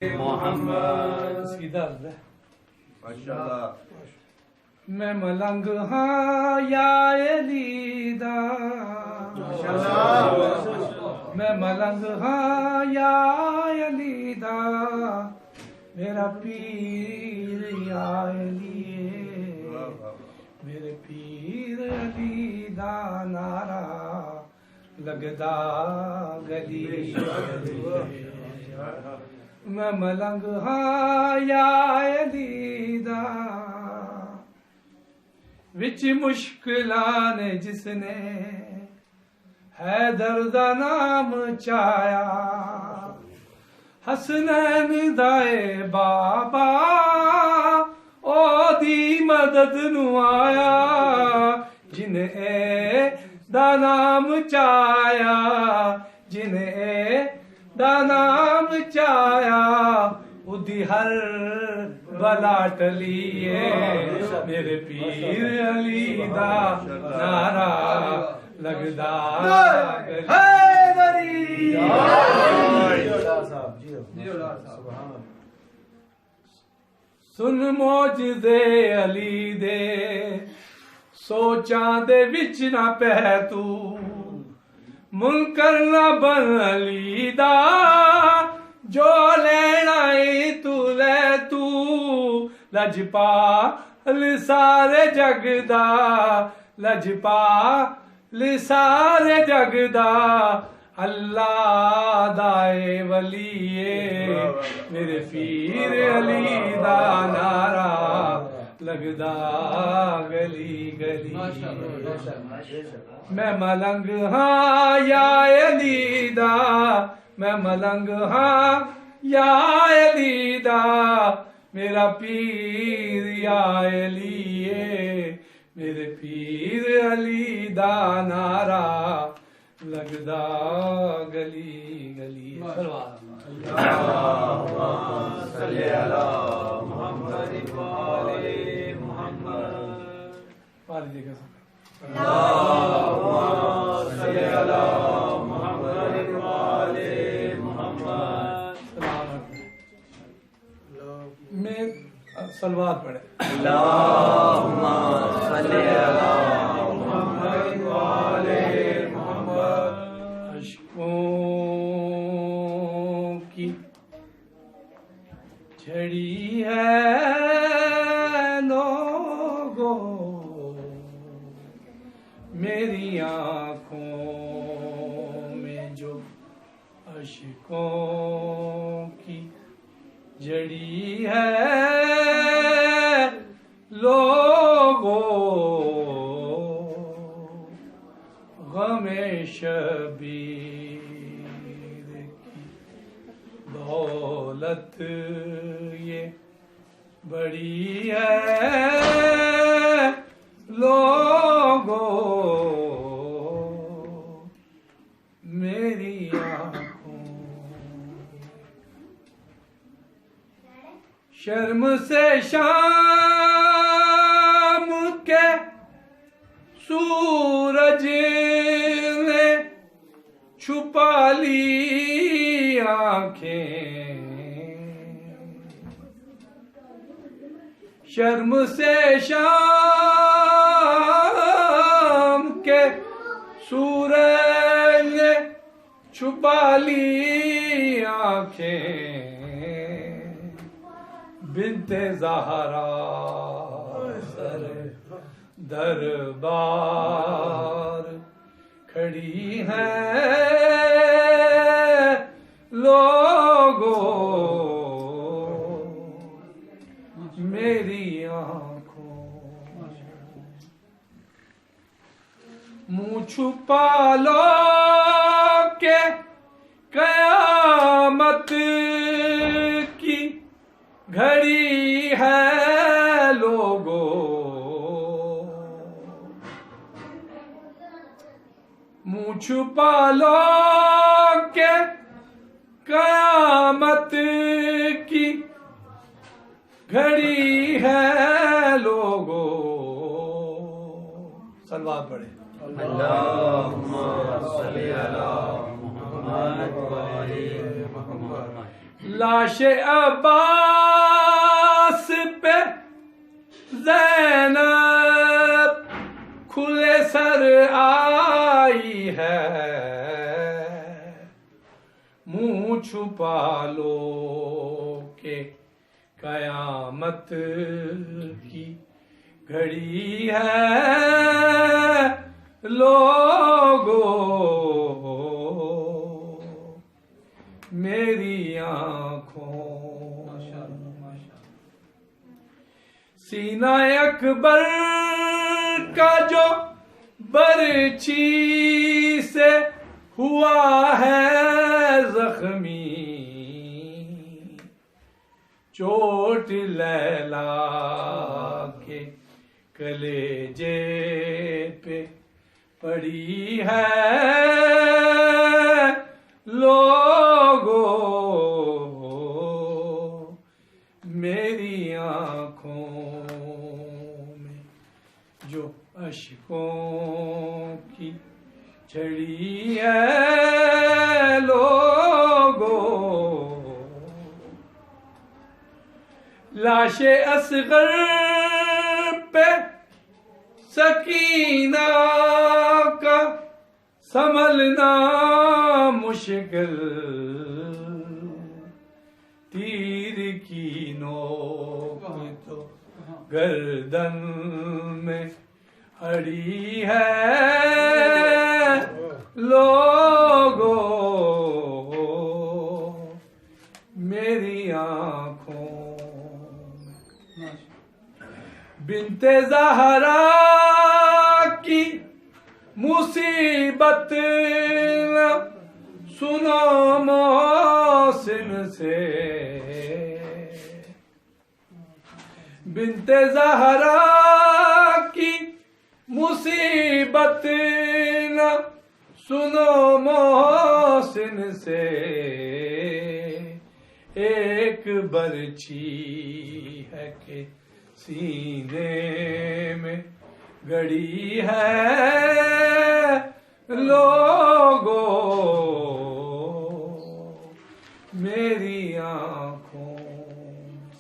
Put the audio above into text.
मोहम्मद सीधा है। माशाअल्लाह। मैं मलंग हाँ या अलीदा, मैं मलंग हाँ या अलीदा, मेरा पीर या अली, मेरे पीर अली दा नारा लगदा गली गली। मैं मलंग हाँ या अली दा, विच मुश्किलां ने जिसने हैदर दा नाम चाया, हसनैन दाए बाबा ओ दी मदद नु आया, जिन्हें दा नाम चाया, जिन्हें दा नाम चाया, उदी हर बला टलिए, मेरे पीर अली दा नारा लगदा गली। सुन मौजदे अली दे, सोचां दे विच ना पै तू, मुनकर ना बन अली दा, जो लेना ही तू ले तू, लजपाल सारे जगदा, लजपाल सारे जगदा, अल्लाह दाए वलीए, मेरे पीर अली दा नारा लगदा गली गली। मैं मलंग हाँ या अली दा, मैं मलंग हाँ या अली दा, मेरा पीर या अली, मेरे पीर अली दा नारा लगदा गली गली। सल्ले अला मुहम्मद व आले मुहम्मद। पारी देखा सल्ले अला मुहम्मद व आले मुहम्मद। मैं सलवार पढ़े। अल्लाहुम्मा सल्ले अला मुहम्मद व आले मुहम्मद। अश्कों की झड़ी है लोगों, मेरी आँखों में जो अश्कों की जड़ी है लोगों, गमे शबीर की दौलत ये बड़ी है लोगों, मेरी आँखों शर्म से शाम के सूरज ने छुपा ली आंखें, शर्म से शाम के सूरज ने छुपा ली आंखें, बिन्ते ज़हरा सर दरबार खड़ी है लोगों, मेरी आँखों मुँह छुपा लो के कयामत की घड़ी है लोगों, मुँह छुपा लो के कयामत की घड़ी है लोगों। सलवात पढ़े। अल्लाहुम्मा सल्ली अला मुहम्मद व आले मुहम्मद। लाश अब्बास पे ज़ैनब खुले सर आई है, मुंह छुपा लो के कयामत की घड़ी है लोगो, मेरी आंखों सीना अकबर का जो बरछी से हुआ है जख्मी, चोट लैला के कलेजे पे पड़ी है लोगो, मेरी आंखों में जो अश्कों की छड़ी है लोगो, लाशे असगर पे सकीना का संभलना मुश्किल, तीर की नोक तो गर्दन में अड़ी है लोगो, मेरी आंखों में बिन्ते ज़हरा की मुसीबत न सुनो मोहसिन से, बिन्ते ज़हरा की मुसीबत न सुनो मोहसिन से, एक बरछी है के सीने में गड़ी है